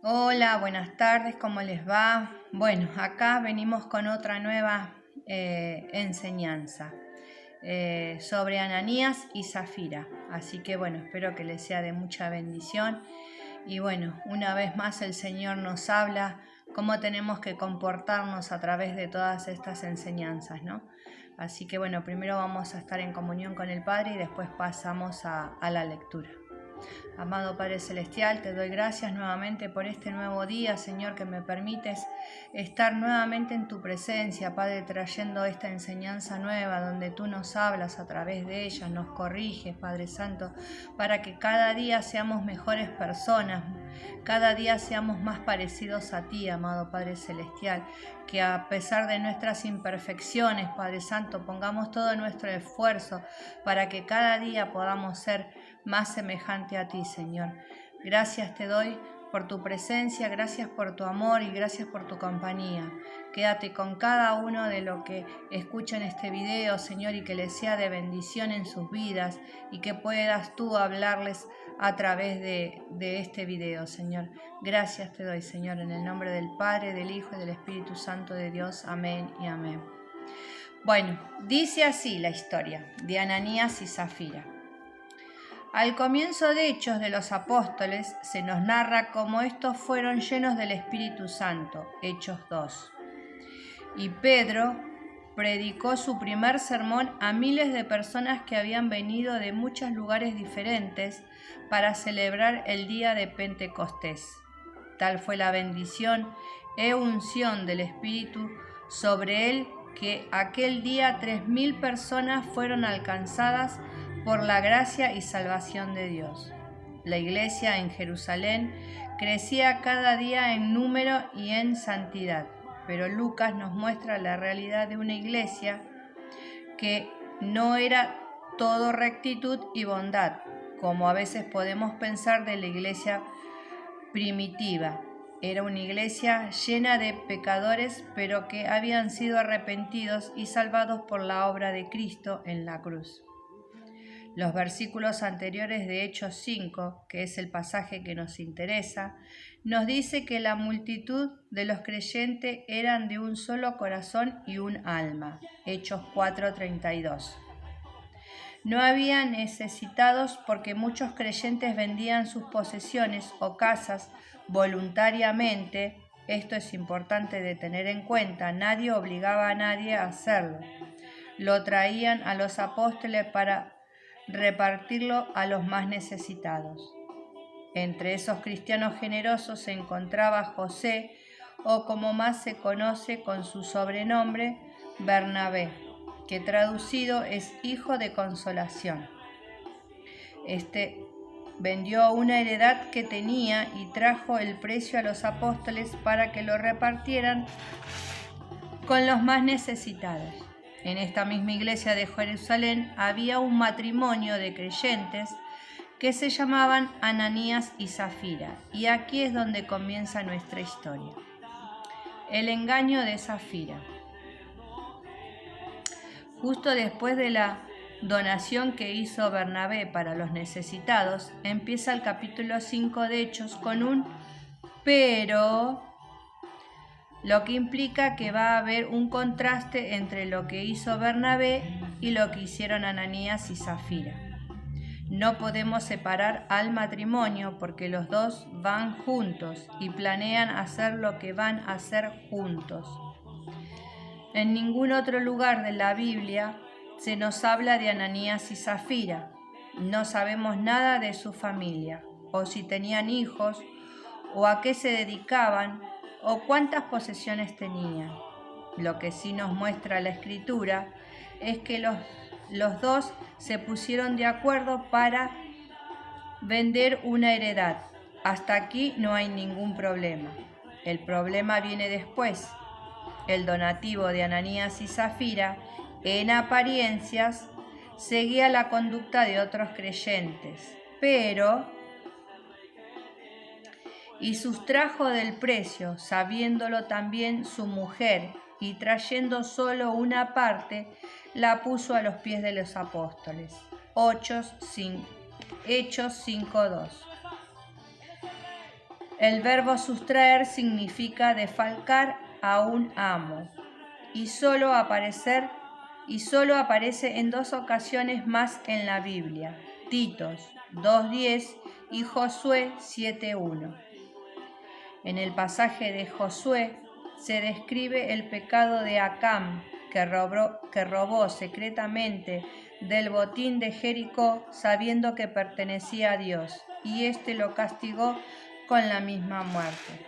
Hola, buenas tardes, ¿cómo les va? Bueno, acá venimos con otra nueva enseñanza sobre Ananías y Zafira. Así que bueno, espero que les sea de mucha bendición. Y bueno, una vez más el Señor nos habla cómo tenemos que comportarnos a través de todas estas enseñanzas, ¿no? Así que bueno, primero vamos a estar en comunión con el Padre y después pasamos a la lectura. Amado Padre Celestial, te doy gracias nuevamente por este nuevo día, Señor, que me permites estar nuevamente en tu presencia, Padre, trayendo esta enseñanza nueva, donde tú nos hablas a través de ella, nos corriges, Padre Santo, para que cada día seamos mejores personas, cada día seamos más parecidos a ti, amado Padre Celestial, que a pesar de nuestras imperfecciones, Padre Santo, pongamos todo nuestro esfuerzo para que cada día podamos ser más semejante a ti, Señor. Gracias te doy por tu presencia, gracias por tu amor y gracias por tu compañía. Quédate con cada uno de los que escuchan este video, Señor, y que les sea de bendición en sus vidas y que puedas tú hablarles a través de este video, Señor. Gracias te doy, Señor, en el nombre del Padre, del Hijo y del Espíritu Santo de Dios. Amén y amén. Bueno, dice así la historia de Ananías y Zafira. Al comienzo de Hechos de los Apóstoles se nos narra cómo estos fueron llenos del Espíritu Santo, Hechos 2. Y Pedro predicó su primer sermón a miles de personas que habían venido de muchos lugares diferentes para celebrar el día de Pentecostés. Tal fue la bendición e unción del Espíritu sobre él que aquel día 3.000 personas fueron alcanzadas por la gracia y salvación de Dios. La iglesia en Jerusalén crecía cada día en número y en santidad, pero Lucas nos muestra la realidad de una iglesia que no era todo rectitud y bondad, como a veces podemos pensar de la iglesia primitiva. Era una iglesia llena de pecadores, pero que habían sido arrepentidos y salvados por la obra de Cristo en la cruz. Los versículos anteriores de Hechos 5, que es el pasaje que nos interesa, nos dice que la multitud de los creyentes eran de un solo corazón y un alma. Hechos 4:32. No había necesitados porque muchos creyentes vendían sus posesiones o casas voluntariamente. Esto es importante de tener en cuenta, nadie obligaba a nadie a hacerlo. Lo traían a los apóstoles para repartirlo a los más necesitados. Entre esos cristianos generosos se encontraba José, o como más se conoce con su sobrenombre, Bernabé, que traducido es hijo de consolación. Este vendió una heredad que tenía y trajo el precio a los apóstoles para que lo repartieran con los más necesitados. En esta misma iglesia de Jerusalén había un matrimonio de creyentes que se llamaban Ananías y Zafira, y aquí es donde comienza nuestra historia. El engaño de Zafira. Justo después de la donación que hizo Bernabé para los necesitados, empieza el capítulo 5 de Hechos con un pero, lo que implica que va a haber un contraste entre lo que hizo Bernabé y lo que hicieron Ananías y Zafira. No podemos separar al matrimonio porque los dos van juntos y planean hacer lo que van a hacer juntos. En ningún otro lugar de la Biblia se nos habla de Ananías y Zafira. No sabemos nada de su familia, o si tenían hijos, o a qué se dedicaban, o cuántas posesiones tenían. Lo que sí nos muestra la Escritura es que los dos se pusieron de acuerdo para vender una heredad. Hasta aquí no hay ningún problema. El problema viene después. El donativo de Ananías y Zafira, en apariencias, seguía la conducta de otros creyentes, pero y sustrajo del precio, sabiéndolo también su mujer, y trayendo solo una parte, la puso a los pies de los apóstoles. Hechos 5:2. El verbo sustraer significa defalcar a un amo y solo aparece en 2 ocasiones más en la Biblia, Titos 2:10 y Josué 7:1. En el pasaje de Josué se describe el pecado de Acán, que robó secretamente del botín de Jericó sabiendo que pertenecía a Dios, y éste lo castigó con la misma muerte.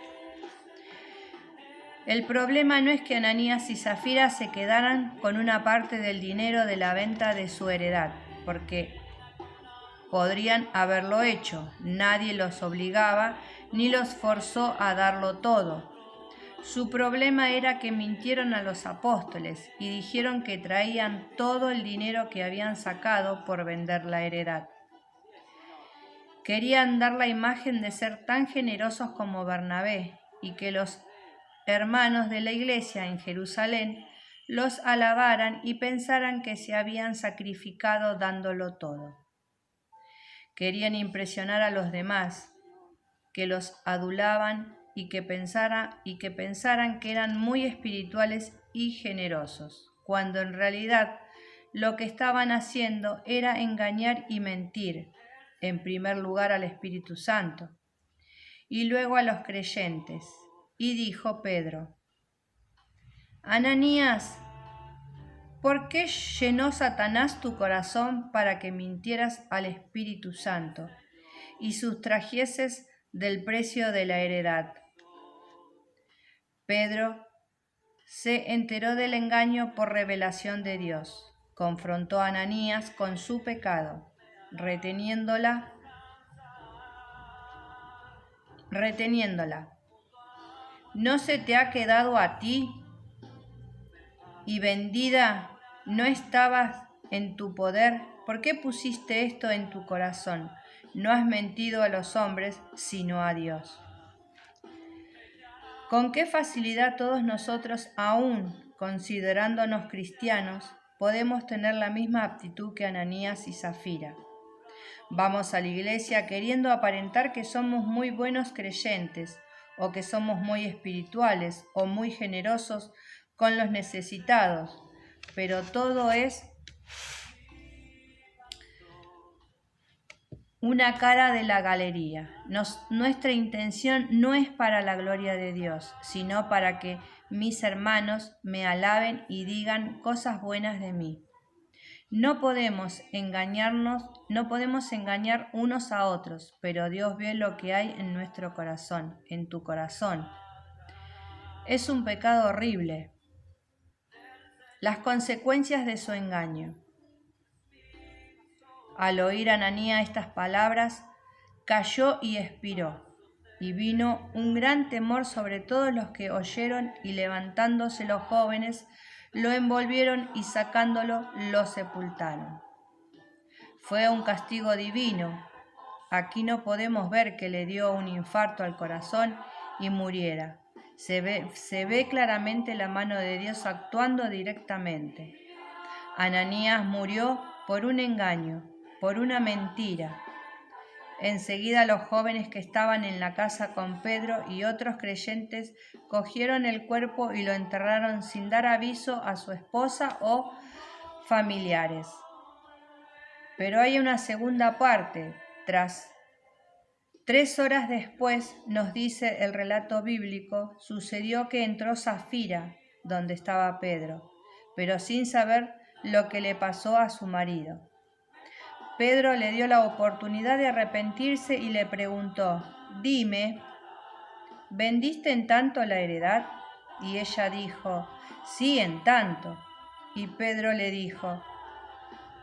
El problema no es que Ananías y Zafira se quedaran con una parte del dinero de la venta de su heredad, porque podrían haberlo hecho, nadie los obligaba ni los forzó a darlo todo. Su problema era que mintieron a los apóstoles y dijeron que traían todo el dinero que habían sacado por vender la heredad. Querían dar la imagen de ser tan generosos como Bernabé y que los hermanos de la iglesia en Jerusalén los alabaran y pensaran que se habían sacrificado dándolo todo. Querían impresionar a los demás, que los adulaban y que pensaran que eran muy espirituales y generosos, cuando en realidad lo que estaban haciendo era engañar y mentir, en primer lugar al Espíritu Santo, y luego a los creyentes. Y dijo Pedro: Ananías, ¿por qué llenó Satanás tu corazón para que mintieras al Espíritu Santo y sustrajeses del precio de la heredad? Pedro se enteró del engaño por revelación de Dios. Confrontó a Ananías con su pecado, reteniéndola. ¿No se te ha quedado a ti? Y vendida, ¿no estabas en tu poder? ¿Por qué pusiste esto en tu corazón? No has mentido a los hombres, sino a Dios. Con qué facilidad todos nosotros, aún considerándonos cristianos, podemos tener la misma aptitud que Ananías y Zafira. Vamos a la iglesia queriendo aparentar que somos muy buenos creyentes, o que somos muy espirituales, o muy generosos con los necesitados, pero todo es una cara de la galería. Nuestra intención no es para la gloria de Dios, sino para que mis hermanos me alaben y digan cosas buenas de mí. No podemos engañar unos a otros, pero Dios ve lo que hay en nuestro corazón, en tu corazón. Es un pecado horrible. Las consecuencias de su engaño. Al oír Ananías estas palabras, cayó y expiró, y vino un gran temor sobre todos los que oyeron, y levantándose los jóvenes, lo envolvieron y sacándolo, lo sepultaron. Fue un castigo divino. Aquí no podemos ver que le dio un infarto al corazón y muriera. Se ve claramente la mano de Dios actuando directamente. Ananías murió por un engaño, por una mentira. Enseguida los jóvenes que estaban en la casa con Pedro y otros creyentes cogieron el cuerpo y lo enterraron sin dar aviso a su esposa o familiares. Pero hay una segunda parte. Tras 3 horas después, nos dice el relato bíblico, sucedió que entró Zafira, donde estaba Pedro, pero sin saber lo que le pasó a su marido. Pedro le dio la oportunidad de arrepentirse y le preguntó: «Dime, ¿vendiste en tanto la heredad?» Y ella dijo: «Sí, en tanto». Y Pedro le dijo: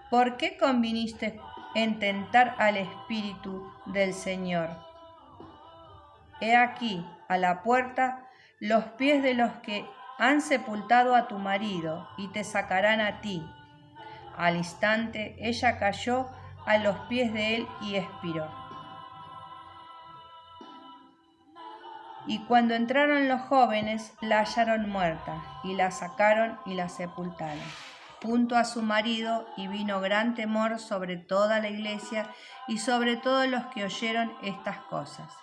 «¿Por qué conviniste en tentar al Espíritu del Señor? He aquí, a la puerta, los pies de los que han sepultado a tu marido, y te sacarán a ti». Al instante ella cayó a los pies de él y expiró. Y cuando entraron los jóvenes, la hallaron muerta, y la sacaron y la sepultaron junto a su marido, y vino gran temor sobre toda la iglesia y sobre todos los que oyeron estas cosas.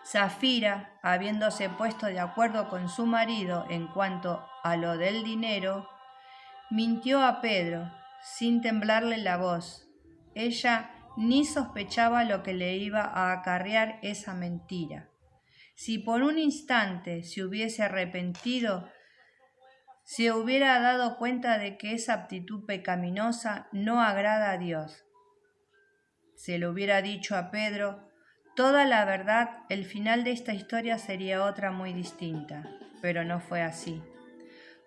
Safira, habiéndose puesto de acuerdo con su marido en cuanto a lo del dinero, mintió a Pedro sin temblarle la voz. Ella ni sospechaba lo que le iba a acarrear esa mentira. Si por un instante se hubiese arrepentido, se hubiera dado cuenta de que esa actitud pecaminosa no agrada a Dios. Se le hubiera dicho a Pedro toda la verdad, el final de esta historia sería otra muy distinta, pero no fue así.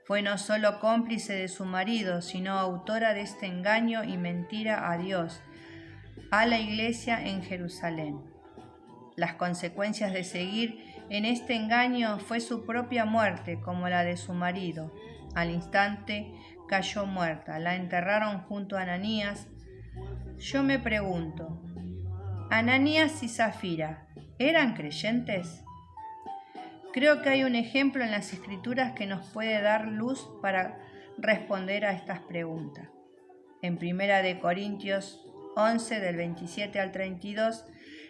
Fue no solo cómplice de su marido, sino autora de este engaño y mentira a Dios, a la iglesia en Jerusalén. Las consecuencias de seguir en este engaño fue su propia muerte, como la de su marido. Al instante cayó muerta, la enterraron junto a Ananías. Yo me pregunto, ¿Ananías y Safira eran creyentes? Creo que hay un ejemplo en las Escrituras que nos puede dar luz para responder a estas preguntas. En 1 Corintios 11, del 27 al 32,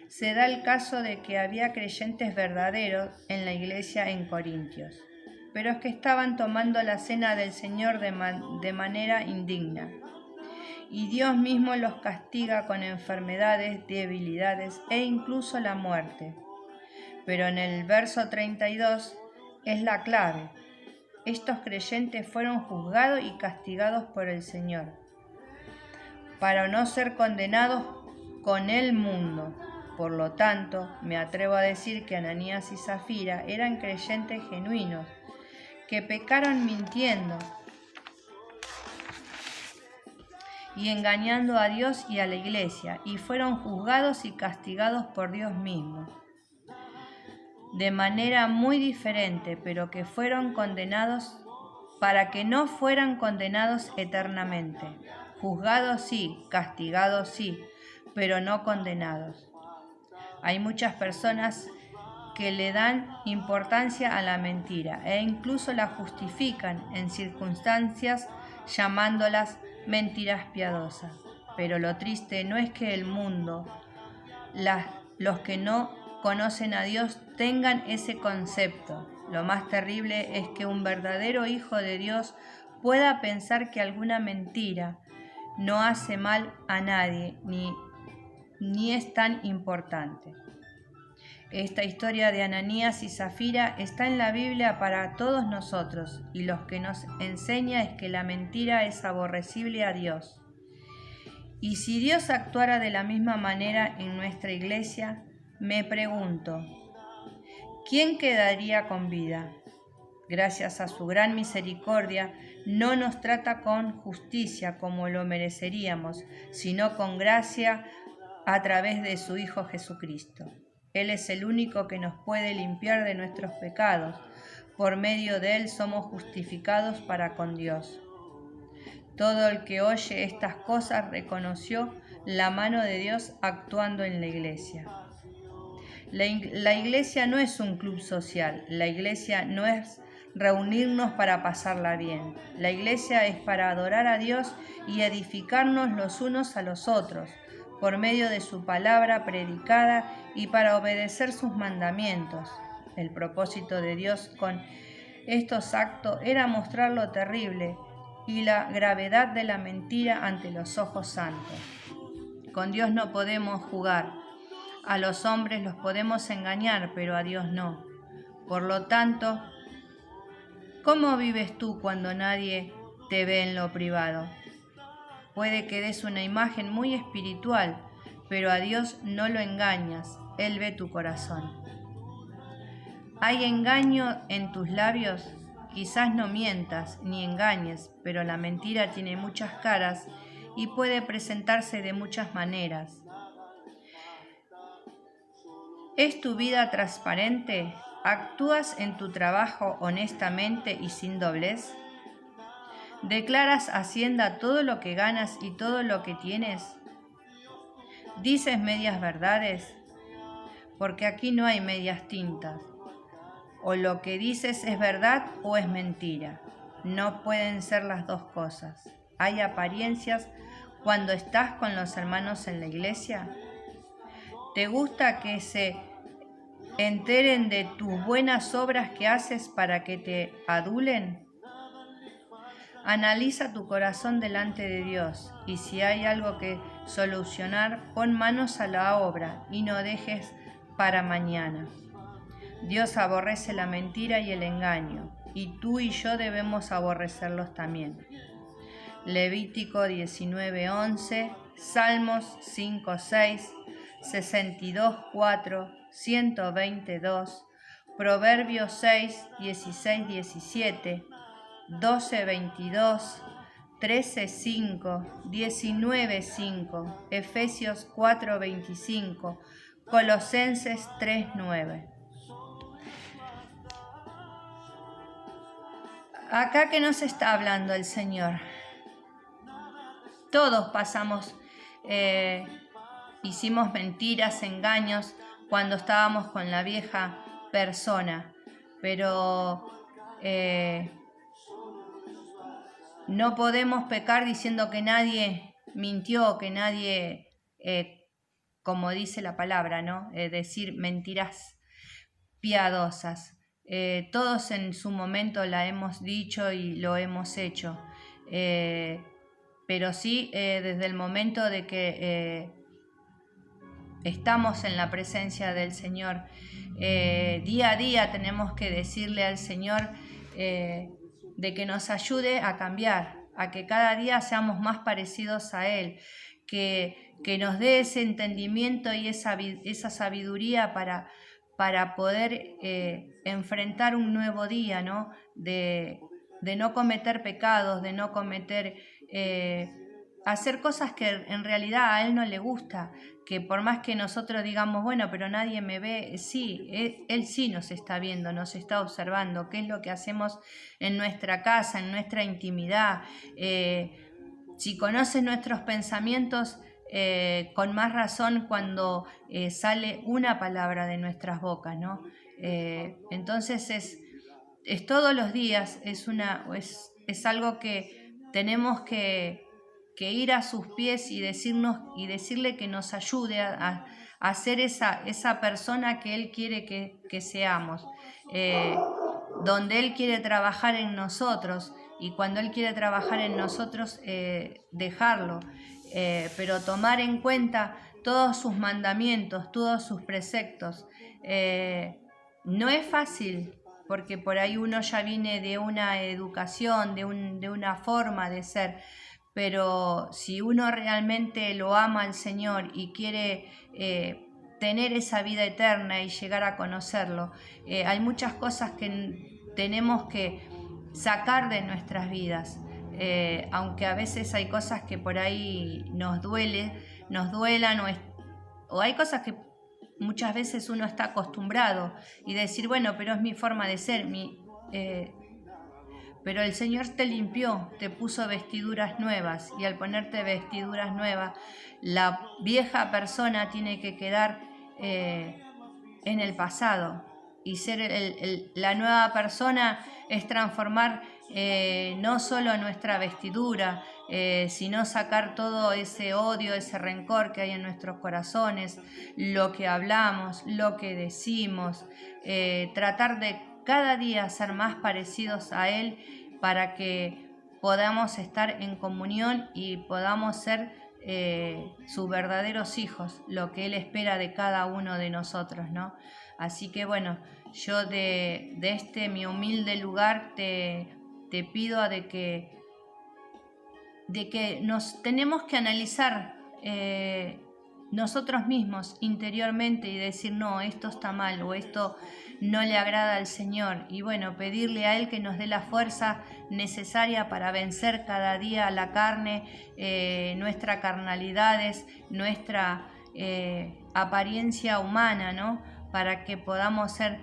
se da el caso de que había creyentes verdaderos en la iglesia en Corintios, pero es que estaban tomando la cena del Señor de manera indigna. Y Dios mismo los castiga con enfermedades, debilidades e incluso la muerte. Pero en el verso 32 es la clave. Estos creyentes fueron juzgados y castigados por el Señor, para no ser condenados con el mundo. Por lo tanto, me atrevo a decir que Ananías y Safira eran creyentes genuinos, que pecaron mintiendo y engañando a Dios y a la iglesia, y fueron juzgados y castigados por Dios mismo, de manera muy diferente, pero que fueron condenados para que no fueran condenados eternamente. Juzgados sí, castigados sí, pero no condenados. Hay muchas personas que le dan importancia a la mentira e incluso la justifican en circunstancias llamándolas mentiras piadosas. Pero lo triste no es que el mundo, los que no conocen a Dios, tengan ese concepto. Lo más terrible es que un verdadero hijo de Dios pueda pensar que alguna mentira no hace mal a nadie ni es tan importante. Esta historia de Ananías y Safira está en la Biblia para todos nosotros, y lo que nos enseña es que la mentira es aborrecible a Dios. Y si Dios actuara de la misma manera en nuestra iglesia, me pregunto, ¿quién quedaría con vida? Gracias a su gran misericordia, no nos trata con justicia como lo mereceríamos, sino con gracia a través de su Hijo Jesucristo. Él es el único que nos puede limpiar de nuestros pecados. Por medio de Él somos justificados para con Dios. Todo el que oye estas cosas reconoció la mano de Dios actuando en la iglesia. La iglesia no es un club social, la iglesia no es reunirnos para pasarla bien. La iglesia es para adorar a Dios y edificarnos los unos a los otros, por medio de su palabra predicada y para obedecer sus mandamientos. El propósito de Dios con estos actos era mostrar lo terrible y la gravedad de la mentira ante los ojos santos. Con Dios no podemos jugar. A los hombres los podemos engañar, pero a Dios no. Por lo tanto, ¿cómo vives tú cuando nadie te ve en lo privado? Puede que des una imagen muy espiritual, pero a Dios no lo engañas, Él ve tu corazón. ¿Hay engaño en tus labios? Quizás no mientas ni engañes, pero la mentira tiene muchas caras y puede presentarse de muchas maneras. ¿Es tu vida transparente? ¿Actúas en tu trabajo honestamente y sin doblez? ¿Declaras a Hacienda todo lo que ganas y todo lo que tienes? ¿Dices medias verdades? Porque aquí no hay medias tintas. O lo que dices es verdad o es mentira. No pueden ser las dos cosas. ¿Hay apariencias cuando estás con los hermanos en la iglesia? ¿Te gusta que se enteren de tus buenas obras que haces para que te adulen? Analiza tu corazón delante de Dios, y si hay algo que solucionar, pon manos a la obra y no dejes para mañana. Dios aborrece la mentira y el engaño, y tú y yo debemos aborrecerlos también. Levítico 19:11, Salmos 5:6, 62:4, 122, Proverbios 6:16-17, 12:22, 13:5, 19:5, Efesios 4:25, Colosenses 3:9. Acá que nos está hablando el Señor. Todos pasamos, hicimos mentiras, engaños cuando estábamos con la vieja persona, pero no podemos pecar diciendo que nadie mintió, que nadie, como dice la palabra, ¿no? Decir mentiras piadosas. Todos en su momento la hemos dicho y lo hemos hecho. Pero sí, desde el momento de que estamos en la presencia del Señor, día a día tenemos que decirle al Señor de que nos ayude a cambiar, a que cada día seamos más parecidos a Él, que nos dé ese entendimiento y esa sabiduría para poder enfrentar un nuevo día, ¿no? De no cometer pecados, de no cometer, hacer cosas que en realidad a Él no le gusta, que por más que nosotros digamos, bueno, pero nadie me ve, sí, Él sí nos está viendo, nos está observando, qué es lo que hacemos en nuestra casa, en nuestra intimidad. Si conoce nuestros pensamientos, con más razón cuando sale una palabra de nuestras bocas, ¿no? Entonces es todos los días, es algo que tenemos que ir a sus pies y decirle que nos ayude a ser esa persona que Él quiere que seamos, donde Él quiere trabajar en nosotros, y cuando Él quiere trabajar en nosotros, dejarlo, pero tomar en cuenta todos sus mandamientos, todos sus preceptos. No es fácil, porque por ahí uno ya viene de una educación, de una forma de ser, pero si uno realmente lo ama al Señor y quiere tener esa vida eterna y llegar a conocerlo, hay muchas cosas que tenemos que sacar de nuestras vidas, aunque a veces hay cosas que por ahí nos duelan, o hay cosas que muchas veces uno está acostumbrado y decir, bueno, pero es mi forma de ser, pero el Señor te limpió, te puso vestiduras nuevas, y al ponerte vestiduras nuevas, la vieja persona tiene que quedar en el pasado, y ser la nueva persona es transformar no solo nuestra vestidura, sino sacar todo ese odio, ese rencor que hay en nuestros corazones, lo que hablamos, lo que decimos, tratar de cada día ser más parecidos a Él para que podamos estar en comunión y podamos ser sus verdaderos hijos, lo que Él espera de cada uno de nosotros, ¿no? Así que bueno, yo de mi humilde lugar te pido de que nos tenemos que analizar nosotros mismos interiormente y decir, no, esto está mal o esto no le agrada al Señor, y bueno, pedirle a Él que nos dé la fuerza necesaria para vencer cada día la carne, nuestras carnalidades, nuestra apariencia humana, ¿no? Para que podamos ser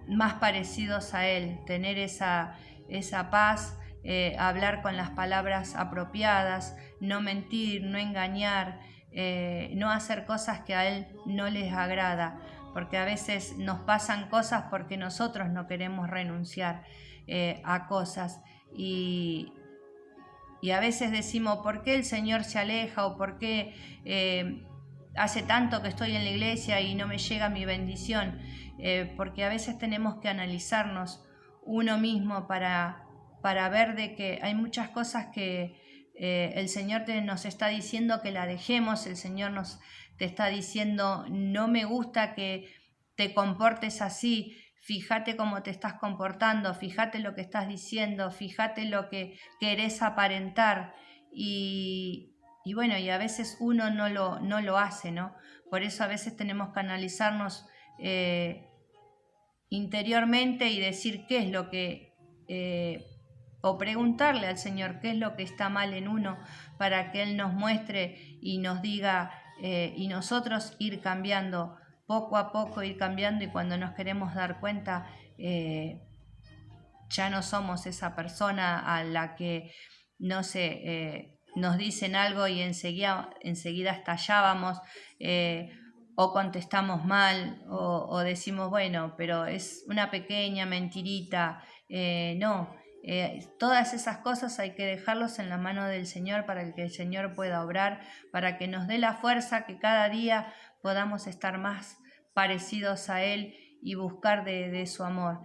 más parecidos a Él, tener esa paz, hablar con las palabras apropiadas, no mentir, no engañar, no hacer cosas que a Él no les agrada, porque a veces nos pasan cosas porque nosotros no queremos renunciar a cosas, y a veces decimos, ¿por qué el Señor se aleja? O ¿por qué hace tanto que estoy en la iglesia y no me llega mi bendición, porque a veces tenemos que analizarnos uno mismo para ver de que hay muchas cosas que el Señor nos está diciendo que la dejemos, el Señor te está diciendo no me gusta que te comportes así, fíjate cómo te estás comportando, fíjate lo que estás diciendo, fíjate lo que querés aparentar y bueno, y a veces uno no lo hace, ¿no? Por eso a veces tenemos que analizarnos interiormente y decir qué es lo que, o preguntarle al Señor qué es lo que está mal en uno para que Él nos muestre y nos diga y nosotros ir cambiando, poco a poco ir cambiando y cuando nos queremos dar cuenta ya no somos esa persona a la que, no sé, nos dicen algo y enseguida estallábamos o contestamos mal o decimos, bueno, pero es una pequeña mentirita. No, todas esas cosas hay que dejarlos en la mano del Señor para que el Señor pueda obrar, para que nos dé la fuerza que cada día podamos estar más parecidos a Él y buscar de su amor.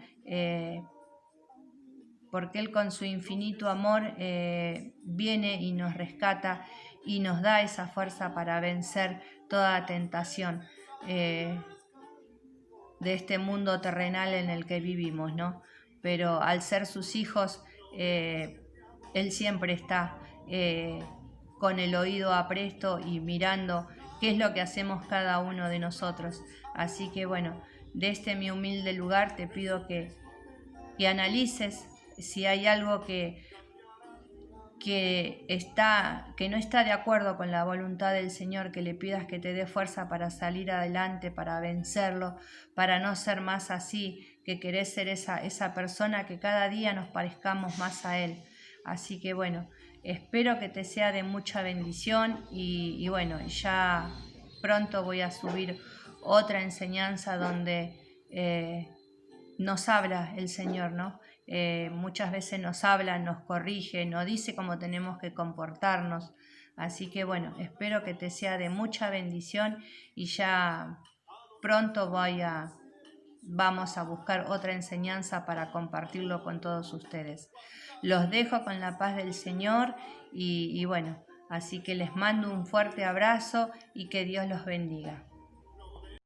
Porque Él con su infinito amor viene y nos rescata y nos da esa fuerza para vencer toda tentación de este mundo terrenal en el que vivimos, ¿no? Pero al ser sus hijos, Él siempre está con el oído apresto y mirando qué es lo que hacemos cada uno de nosotros. Así que bueno, de este mi humilde lugar te pido que analices si hay algo que no está de acuerdo con la voluntad del Señor, que le pidas que te dé fuerza para salir adelante, para vencerlo, para no ser más así, que querés ser esa persona que cada día nos parezcamos más a Él. Así que bueno, espero que te sea de mucha bendición y bueno, ya pronto voy a subir otra enseñanza donde nos habla el Señor, ¿no? Muchas veces nos habla, nos corrige, nos dice cómo tenemos que comportarnos. Así que bueno, espero que te sea de mucha bendición y ya pronto vamos a buscar otra enseñanza para compartirlo con todos ustedes. Los dejo con la paz del Señor y bueno, así que les mando un fuerte abrazo y que Dios los bendiga.